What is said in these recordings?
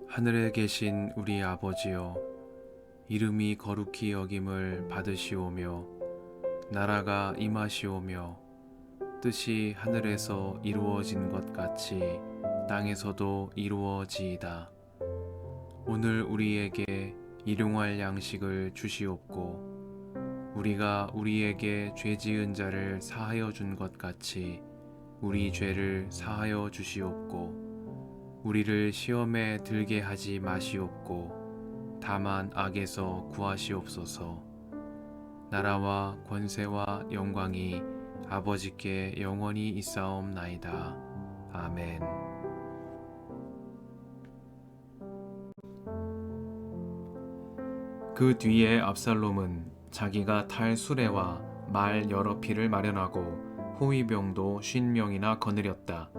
하늘에 계신 우리 아버지여, 이름이 거룩히 여김을 받으시오며 나라가 임하시오며 뜻이 하늘에서 이루어진 것 같이 땅에서도 이루어지이다. 오늘 우리에게 일용할 양식을 주시옵고 우리가 우리에게 죄 지은 자를 사하여 준 것 같이 우리 죄를 사하여 주시옵고 우리를 시험에 들게 하지 마시옵고 다만 악에서 구하시옵소서. 나라와 권세와 영광이 아버지께 영원히 있사옵나이다. 아멘. 그 뒤에 압살롬은 자기가 탈 수레와 말 여러匹를 마련하고 호위병도 50명이나 거느렸다.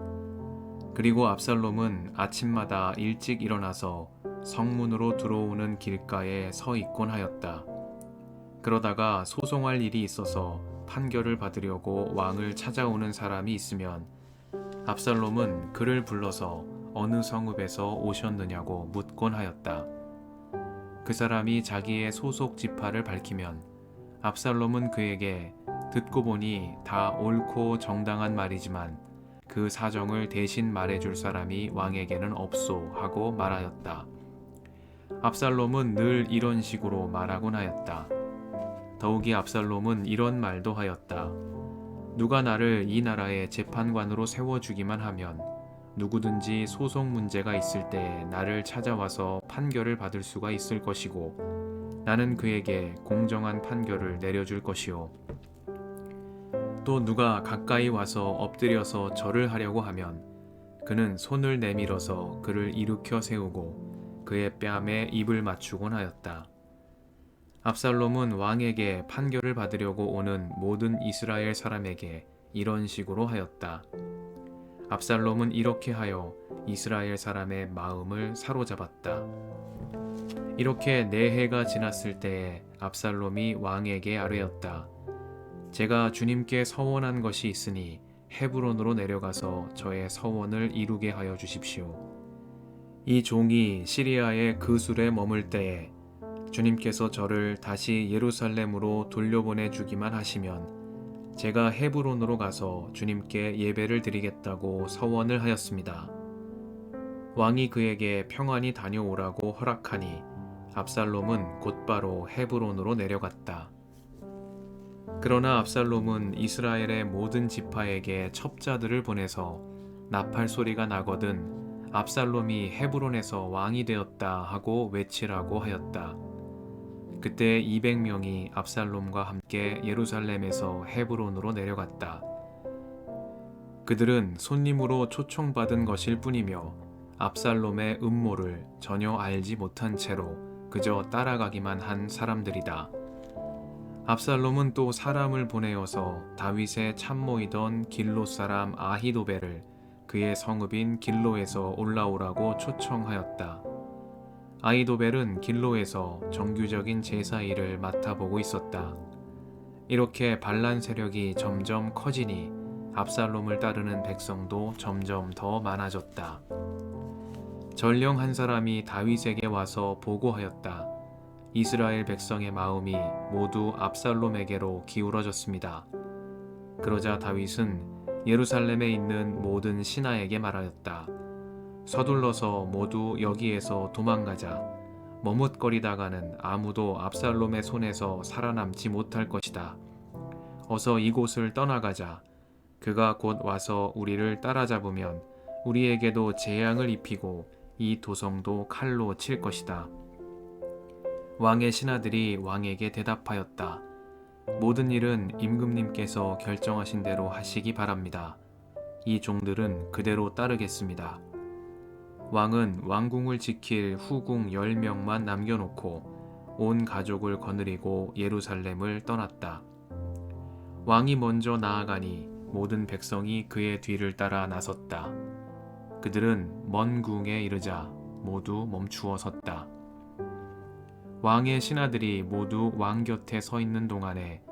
그리고 압살롬은 아침마다 일찍 일어나서 성문으로 들어오는 길가에 서 있곤 하였다. 그러다가 소송할 일이 있어서 판결을 받으려고 왕을 찾아오는 사람이 있으면 압살롬은 그를 불러서 어느 성읍에서 오셨느냐고 묻곤 하였다. 그 사람이 자기의 소속 지파를 밝히면 압살롬은 그에게 듣고 보니 다 옳고 정당한 말이지만 그 사정을 대신 말해줄 사람이 왕에게는 없소 하고 말하였다. 압살롬은 늘 이런 식으로 말하곤 하였다. 더욱이 압살롬은 이런 말도 하였다. 누가 나를 이 나라의 재판관으로 세워주기만 하면 누구든지 소송 문제가 있을 때 나를 찾아와서 판결을 받을 수가 있을 것이고 나는 그에게 공정한 판결을 내려줄 것이요. 또 누가 가까이 와서 엎드려서 절을 하려고 하면 그는 손을 내밀어서 그를 일으켜 세우고 그의 뺨에 입을 맞추곤 하였다. 압살롬은 왕에게 판결을 받으려고 오는 모든 이스라엘 사람에게 이런 식으로 하였다. 압살롬은 이렇게 하여 이스라엘 사람의 마음을 사로잡았다. 이렇게 4해가 지났을 때에 압살롬이 왕에게 아뢰었다. 제가 주님께 서원한 것이 있으니 헤브론으로 내려가서 저의 서원을 이루게 하여 주십시오. 이 종이 시리아의 그술에 머물 때에 주님께서 저를 다시 예루살렘으로 돌려보내 주기만 하시면 제가 헤브론으로 가서 주님께 예배를 드리겠다고 서원을 하였습니다. 왕이 그에게 평안히 다녀오라고 허락하니 압살롬은 곧바로 헤브론으로 내려갔다. 그러나 압살롬은 이스라엘의 모든 지파에게 첩자들을 보내서 나팔 소리가 나거든 압살롬이 헤브론에서 왕이 되었다 하고 외치라고 하였다. 그때 200명이 압살롬과 함께 예루살렘에서 헤브론으로 내려갔다. 그들은 손님으로 초청받은 것일 뿐이며 압살롬의 음모를 전혀 알지 못한 채로 그저 따라가기만 한 사람들이다. 압살롬은 또 사람을 보내어서 다윗의 참모이던 길로 사람 아히도벨을 그의 성읍인 길로에서 올라오라고 초청하였다. 아히도벨은 길로에서 정규적인 제사 일을 맡아보고 있었다. 이렇게 반란 세력이 점점 커지니 압살롬을 따르는 백성도 점점 더 많아졌다. 전령 한 사람이 다윗에게 와서 보고하였다. 이스라엘 백성의 마음이 모두 압살롬에게로 기울어졌습니다. 그러자 다윗은 예루살렘에 있는 모든 신하에게 말하였다. 서둘러서 모두 여기에서 도망가자. 머뭇거리다가는 아무도 압살롬의 손에서 살아남지 못할 것이다. 어서 이곳을 떠나가자. 그가 곧 와서 우리를 따라잡으면 우리에게도 재앙을 입히고 이 도성도 칼로 칠 것이다. 왕의 신하들이 왕에게 대답하였다. 모든 일은 임금님께서 결정하신 대로 하시기 바랍니다. 이 종들은 그대로 따르겠습니다. 왕은 왕궁을 지킬 후궁 10명만 남겨놓고 온 가족을 거느리고 예루살렘을 떠났다. 왕이 먼저 나아가니 모든 백성이 그의 뒤를 따라 나섰다. 그들은 먼 궁에 이르자 모두 멈추어 섰다. 왕의 신하들이 모두 왕 곁에 서 있는 동안에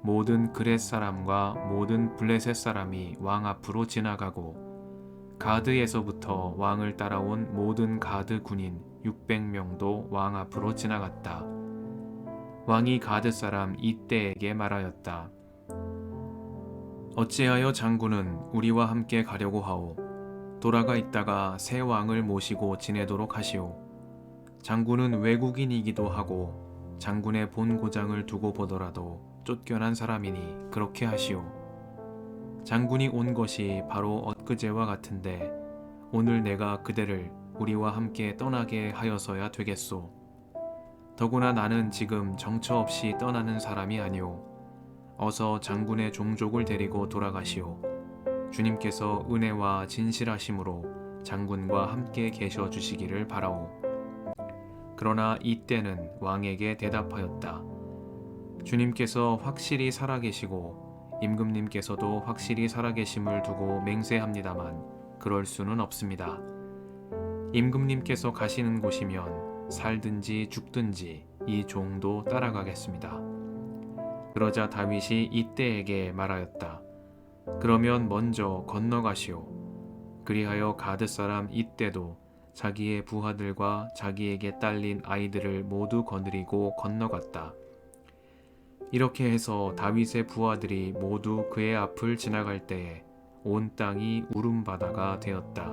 모든 그렛 사람과 모든 블레셋 사람이 왕 앞으로 지나가고 가드에서부터 왕을 따라온 모든 가드 군인 600명도 왕 앞으로 지나갔다. 왕이 가드 사람 이때에게 말하였다. 어찌하여 장군은 우리와 함께 가려고 하오? 돌아가 있다가 새 왕을 모시고 지내도록 하시오. 장군은 외국인이기도 하고 장군의 본 고장을 두고 보더라도 쫓겨난 사람이니 그렇게 하시오. 장군이 온 것이 바로 엊그제와 같은데 오늘 내가 그대를 우리와 함께 떠나게 하여서야 되겠소. 더구나 나는 지금 정처 없이 떠나는 사람이 아니오. 어서 장군의 종족을 데리고 돌아가시오. 주님께서 은혜와 진실하심으로 장군과 함께 계셔 주시기를 바라오. 그러나 이때는 왕에게 대답하였다. 주님께서 확실히 살아계시고 임금님께서도 확실히 살아계심을 두고 맹세합니다만 그럴 수는 없습니다. 임금님께서 가시는 곳이면 살든지 죽든지 이 종도 따라가겠습니다. 그러자 다윗이 이때에게 말하였다. 그러면 먼저 건너가시오. 그리하여 가드 사람 이때도 자기의 부하들과 자기에게 딸린 아이들을 모두 거느리고 건너갔다. 이렇게 해서 다윗의 부하들이 모두 그의 앞을 지나갈 때에 온 땅이 울음바다가 되었다.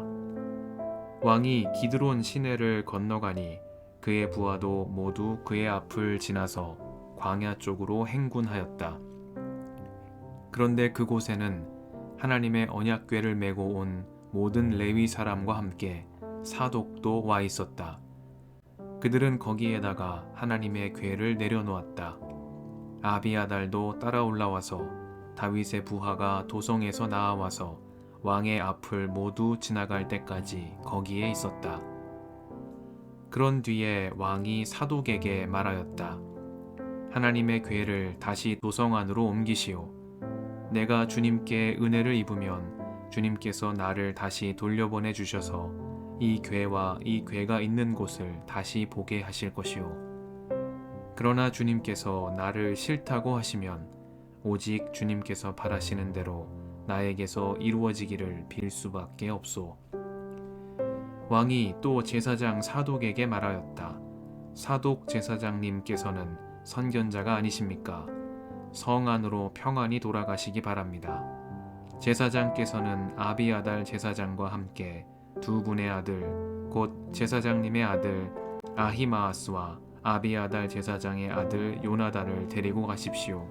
왕이 기드론 시내를 건너가니 그의 부하도 모두 그의 앞을 지나서 광야 쪽으로 행군하였다. 그런데 그곳에는 하나님의 언약궤를 메고 온 모든 레위 사람과 함께 사독도 와 있었다. 그들은 거기에다가 하나님의 궤를 내려놓았다. 아비아달도 따라 올라와서 다윗의 부하가 도성에서 나와서 왕의 앞을 모두 지나갈 때까지 거기에 있었다. 그런 뒤에 왕이 사독에게 말하였다. 하나님의 궤를 다시 도성 안으로 옮기시오. 내가 주님께 은혜를 입으면 주님께서 나를 다시 돌려보내 주셔서 이 궤와 이 궤가 있는 곳을 다시 보게 하실 것이오. 그러나 주님께서 나를 싫다고 하시면 오직 주님께서 바라시는 대로 나에게서 이루어지기를 빌 수밖에 없소. 왕이 또 제사장 사독에게 말하였다. 사독 제사장님께서는 선견자가 아니십니까? 성 안으로 평안히 돌아가시기 바랍니다. 제사장께서는 아비아달 제사장과 함께 두 분의 아들, 곧 제사장님의 아들 아히마아스와 아비아달 제사장의 아들 요나단을 데리고 가십시오.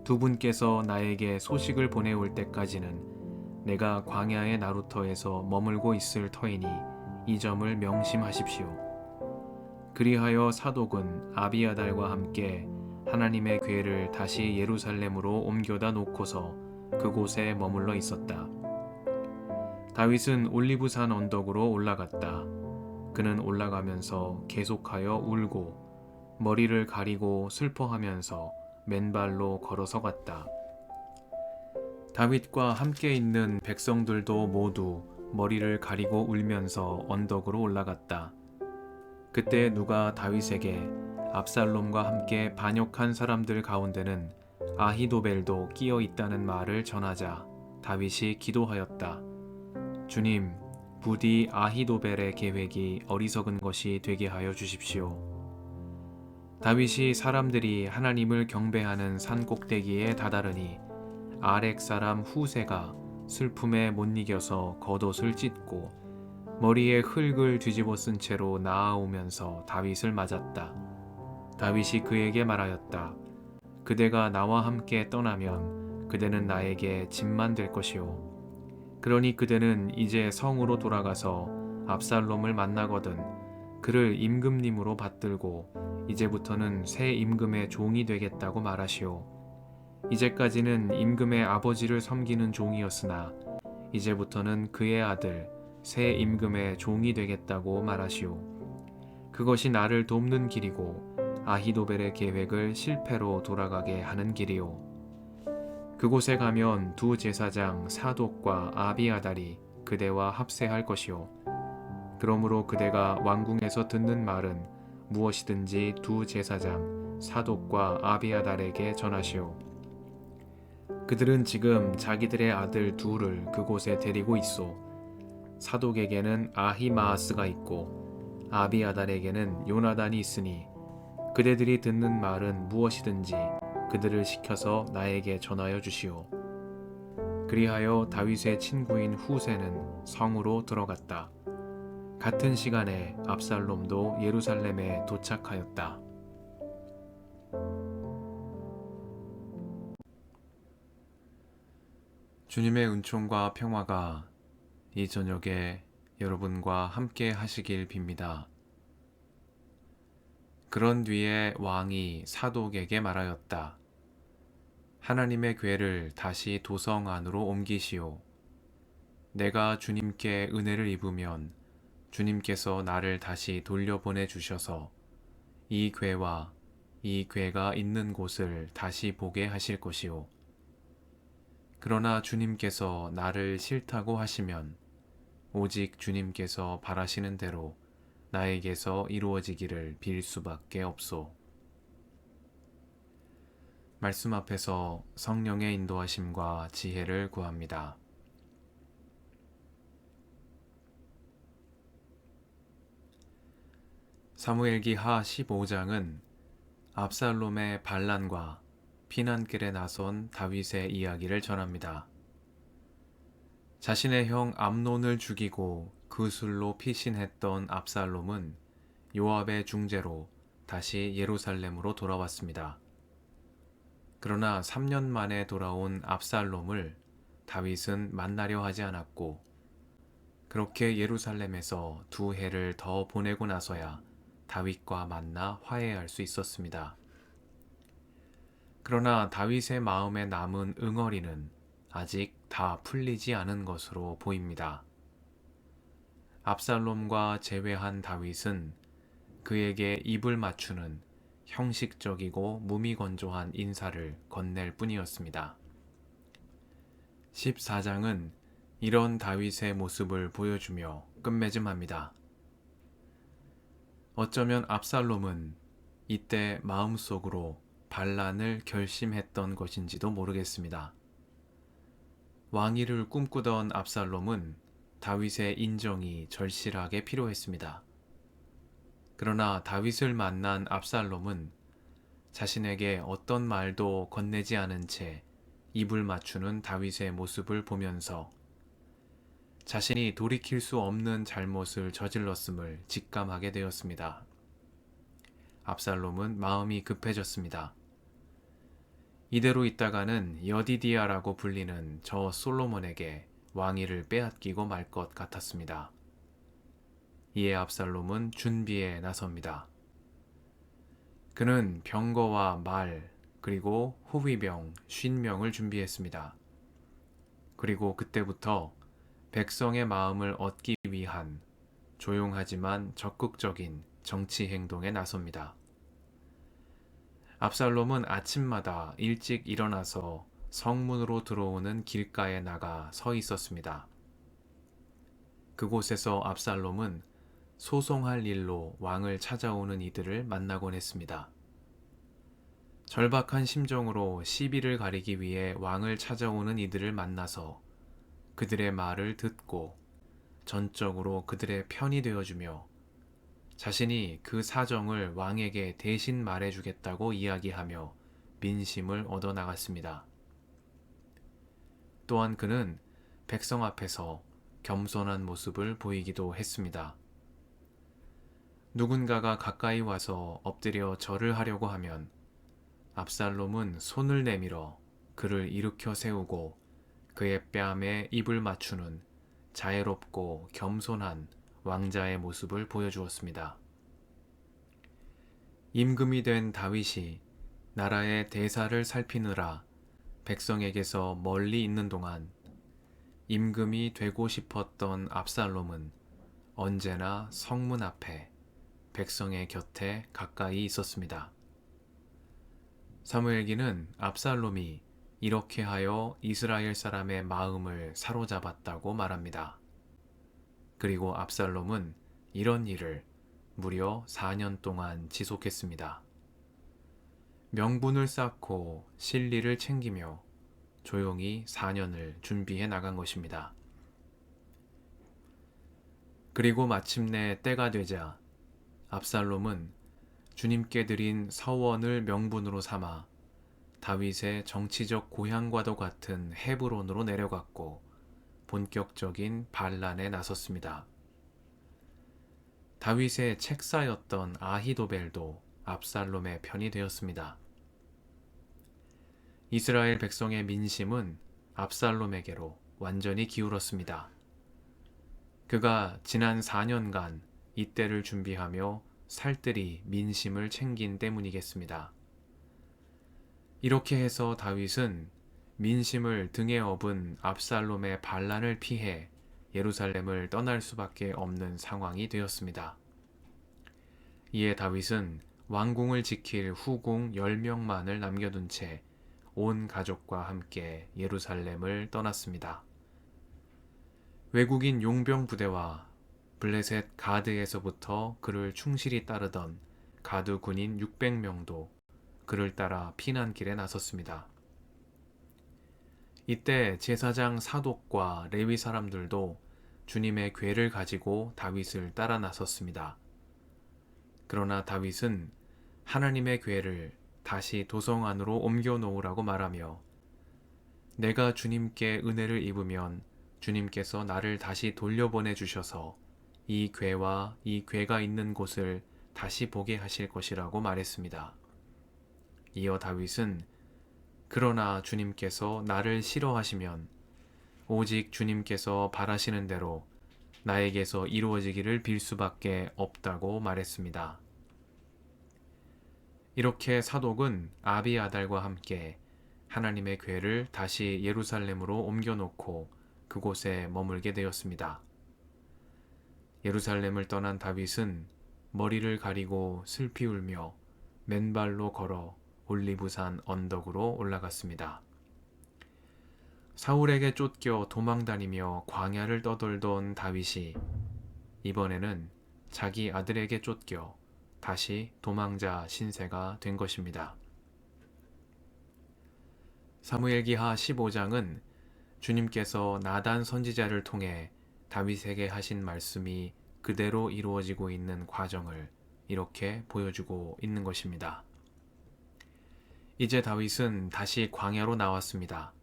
두 분께서 나에게 소식을 보내올 때까지는 내가 광야의 나루터에서 머물고 있을 터이니 이 점을 명심하십시오. 그리하여 사독은 아비아달과 함께 하나님의 궤를 다시 예루살렘으로 옮겨다 놓고서 그곳에 머물러 있었다. 다윗은 올리브산 언덕으로 올라갔다. 그는 올라가면서 계속하여 울고 머리를 가리고 슬퍼하면서 맨발로 걸어서 갔다. 다윗과 함께 있는 백성들도 모두 머리를 가리고 울면서 언덕으로 올라갔다. 그때 누가 다윗에게 압살롬과 함께 반역한 사람들 가운데는 아히도벨도 끼어 있다는 말을 전하자 다윗이 기도하였다. 주님, 부디 아히도벨의 계획이 어리석은 것이 되게 하여 주십시오. 다윗이 사람들이 하나님을 경배하는 산 꼭대기에 다다르니 아렉 사람 후세가 슬픔에 못 이겨서 겉옷을 찢고 머리에 흙을 뒤집어 쓴 채로 나아오면서 다윗을 맞았다. 다윗이 그에게 말하였다. 그대가 나와 함께 떠나면 그대는 나에게 짐만 될 것이오. 그러니 그대는 이제 성으로 돌아가서 압살롬을 만나거든 그를 임금님으로 받들고 이제부터는 새 임금의 종이 되겠다고 말하시오. 이제까지는 임금의 아버지를 섬기는 종이었으나 이제부터는 그의 아들 새 임금의 종이 되겠다고 말하시오. 그것이 나를 돕는 길이고 아히도벨의 계획을 실패로 돌아가게 하는 길이오. 그곳에 가면 두 제사장 사독과 아비아달이 그대와 합세할 것이오. 그러므로 그대가 왕궁에서 듣는 말은 무엇이든지 두 제사장 사독과 아비아달에게 전하시오. 그들은 지금 자기들의 아들 둘을 그곳에 데리고 있어. 사독에게는 아히마아스가 있고 아비아달에게는 요나단이 있으니 그대들이 듣는 말은 무엇이든지 그들을 시켜서 나에게 전하여 주시오. 그리하여 다윗의 친구인 후세는 성으로 들어갔다. 같은 시간에 압살롬도 예루살렘에 도착하였다. 주님의 은총과 평화가 이 저녁에 여러분과 함께 하시길 빕니다. 그런 뒤에 왕이 사독에게 말하였다. 하나님의 궤를 다시 도성 안으로 옮기시오. 내가 주님께 은혜를 입으면 주님께서 나를 다시 돌려보내 주셔서 이 궤와 이 궤가 있는 곳을 다시 보게 하실 것이오. 그러나 주님께서 나를 싫다고 하시면 오직 주님께서 바라시는 대로 나에게서 이루어지기를 빌 수밖에 없소. 말씀 앞에서 성령의 인도하심과 지혜를 구합니다. 사무엘기 하 15장은 압살롬의 반란과 피난길에 나선 다윗의 이야기를 전합니다. 자신의 형 암논을 죽이고 그 술로 피신했던 압살롬은 요압의 중재로 다시 예루살렘으로 돌아왔습니다. 그러나 3년 만에 돌아온 압살롬을 다윗은 만나려 하지 않았고 그렇게 예루살렘에서 2해를 더 보내고 나서야 다윗과 만나 화해할 수 있었습니다. 그러나 다윗의 마음에 남은 응어리는 아직 다 풀리지 않은 것으로 보입니다. 압살롬과 재회한 다윗은 그에게 입을 맞추는 형식적이고 무미건조한 인사를 건넬 뿐이었습니다. 14장은 이런 다윗의 모습을 보여주며 끝맺음합니다. 어쩌면 압살롬은 이때 마음속으로 반란을 결심했던 것인지도 모르겠습니다. 왕위를 꿈꾸던 압살롬은 다윗의 인정이 절실하게 필요했습니다. 그러나 다윗을 만난 압살롬은 자신에게 어떤 말도 건네지 않은 채 입을 맞추는 다윗의 모습을 보면서 자신이 돌이킬 수 없는 잘못을 저질렀음을 직감하게 되었습니다. 압살롬은 마음이 급해졌습니다. 이대로 있다가는 여디디아라고 불리는 저 솔로몬에게 왕위를 빼앗기고 말 것 같았습니다. 이에 압살롬은 준비에 나섭니다. 그는 병거와 말 그리고 호위병 50명을 준비했습니다. 그리고 그때부터 백성의 마음을 얻기 위한 조용하지만 적극적인 정치 행동에 나섭니다. 압살롬은 아침마다 일찍 일어나서 성문으로 들어오는 길가에 나가 서 있었습니다. 그곳에서 압살롬은 소송할 일로 왕을 찾아오는 이들을 만나곤 했습니다. 절박한 심정으로 시비를 가리기 위해 왕을 찾아오는 이들을 만나서 그들의 말을 듣고 전적으로 그들의 편이 되어주며 자신이 그 사정을 왕에게 대신 말해주겠다고 이야기하며 민심을 얻어나갔습니다. 또한 그는 백성 앞에서 겸손한 모습을 보이기도 했습니다. 누군가가 가까이 와서 엎드려 절을 하려고 하면 압살롬은 손을 내밀어 그를 일으켜 세우고 그의 뺨에 입을 맞추는 자애롭고 겸손한 왕자의 모습을 보여주었습니다. 임금이 된 다윗이 나라의 대사를 살피느라 백성에게서 멀리 있는 동안 임금이 되고 싶었던 압살롬은 언제나 성문 앞에 백성의 곁에 가까이 있었습니다. 사무엘기는 압살롬이 이렇게 하여 이스라엘 사람의 마음을 사로잡았다고 말합니다. 그리고 압살롬은 이런 일을 무려 4년 동안 지속했습니다. 명분을 쌓고 실리를 챙기며 조용히 4년을 준비해 나간 것입니다. 그리고 마침내 때가 되자 압살롬은 주님께 드린 서원을 명분으로 삼아 다윗의 정치적 고향과도 같은 헤브론으로 내려갔고 본격적인 반란에 나섰습니다. 다윗의 책사였던 아히도벨도 압살롬의 편이 되었습니다. 이스라엘 백성의 민심은 압살롬에게로 완전히 기울었습니다. 그가 지난 4년간 이때를 준비하며 살뜰히 민심을 챙긴 때문이겠습니다. 이렇게 해서 다윗은 민심을 등에 업은 압살롬의 반란을 피해 예루살렘을 떠날 수밖에 없는 상황이 되었습니다. 이에 다윗은 왕궁을 지킬 후궁 10명만을 남겨둔 채 온 가족과 함께 예루살렘을 떠났습니다. 외국인 용병 부대와 블레셋 가드에서부터 그를 충실히 따르던 가드 군인 600명도 그를 따라 피난길에 나섰습니다. 이때 제사장 사독과 레위 사람들도 주님의 궤를 가지고 다윗을 따라 나섰습니다. 그러나 다윗은 하나님의 궤를 다시 도성 안으로 옮겨 놓으라고 말하며 내가 주님께 은혜를 입으면 주님께서 나를 다시 돌려보내 주셔서 이 궤와 이 궤가 있는 곳을 다시 보게 하실 것이라고 말했습니다. 이어 다윗은 그러나 주님께서 나를 싫어하시면 오직 주님께서 바라시는 대로 나에게서 이루어지기를 빌 수밖에 없다고 말했습니다. 이렇게 사독은 아비아달과 함께 하나님의 궤를 다시 예루살렘으로 옮겨놓고 그곳에 머물게 되었습니다. 예루살렘을 떠난 다윗은 머리를 가리고 슬피 울며 맨발로 걸어 올리브산 언덕으로 올라갔습니다. 사울에게 쫓겨 도망다니며 광야를 떠돌던 다윗이 이번에는 자기 아들에게 쫓겨 다시 도망자 신세가 된 것입니다. 사무엘기하 15장은 주님께서 나단 선지자를 통해 다윗에게 하신 말씀이 그대로 이루어지고 있는 과정을 이렇게 보여주고 있는 것입니다. 이제 다윗은 다시 광야로 나왔습니다.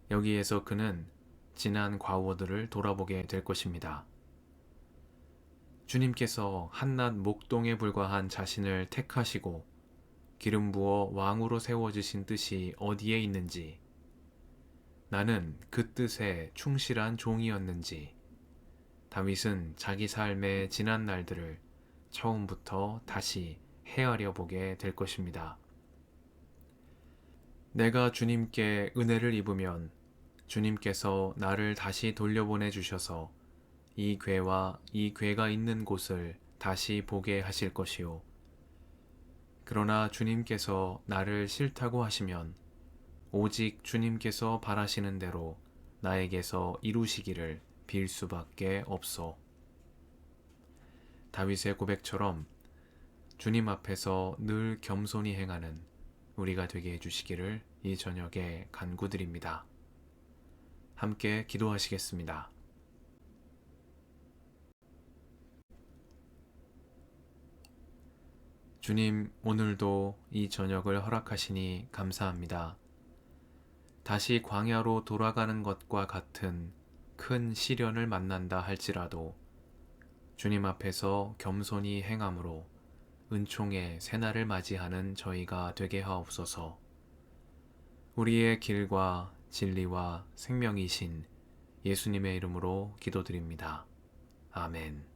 여기에서 그는 지난 과오들을 돌아보게 될 것입니다. 주님께서 한낱 목동에 불과한 자신을 택하시고 기름 부어 왕으로 세워주신 뜻이 어디에 있는지, 나는 그 뜻에 충실한 종이었는지, 다윗은 자기 삶의 지난 날들을 처음부터 다시 헤아려 보게 될 것입니다. 내가 주님께 은혜를 입으면 주님께서 나를 다시 돌려보내 주셔서 이 궤와 이 궤가 있는 곳을 다시 보게 하실 것이요. 그러나 주님께서 나를 싫다고 하시면 오직 주님께서 바라시는 대로 나에게서 이루시기를 빌 수밖에 없소. 다윗의 고백처럼 주님 앞에서 늘 겸손히 행하는 우리가 되게 해주시기를 이 저녁에 간구드립니다. 함께 기도하시겠습니다. 주님, 오늘도 이 저녁을 허락하시니 감사합니다. 다시 광야로 돌아가는 것과 같은 큰 시련을 만난다 할지라도 주님 앞에서 겸손히 행함으로 은총의 새날을 맞이하는 저희가 되게 하옵소서. 우리의 길과 진리와 생명이신 예수님의 이름으로 기도드립니다. 아멘.